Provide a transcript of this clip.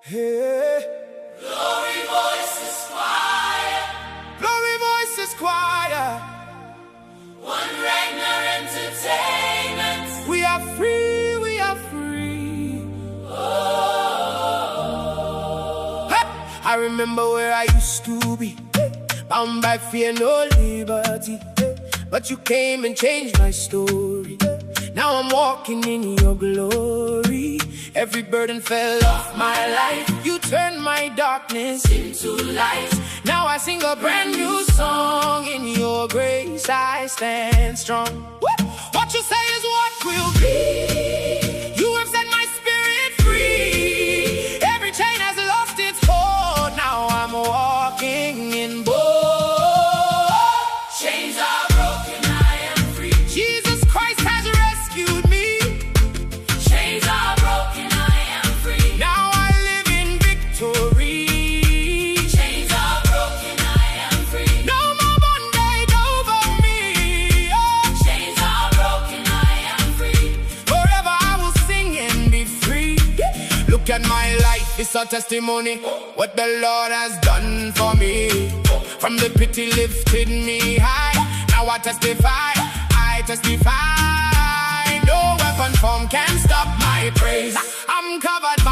Hey. Glory voices choir. Glory voices choir. One Ragnar entertainment. We are free, we are free. Oh. Hey. I remember where I used to be, bound by fear, no liberty. But you came and changed my story. Now I'm walking in your glory. Every burden fell off my life. You turned my darkness into light. Now I sing a brand new song. In your grace I stand strong. What you say is what will be. You have set my spirit free. Every chain has lost its hold. Now I'm walking in boldness. Chains are broken, I am free. Jesus Christ has rescued me. Chains are broken, I am free. Now I live in victory. Chains are broken, I am free. No more bondage over me. Oh. Chains are broken, I am free. Forever I will sing and be free. Look at my life, it's a testimony. What the Lord has done for me. From the pit he lifted me high. Now I testify, no weapon form can stop my praise. I'm covered by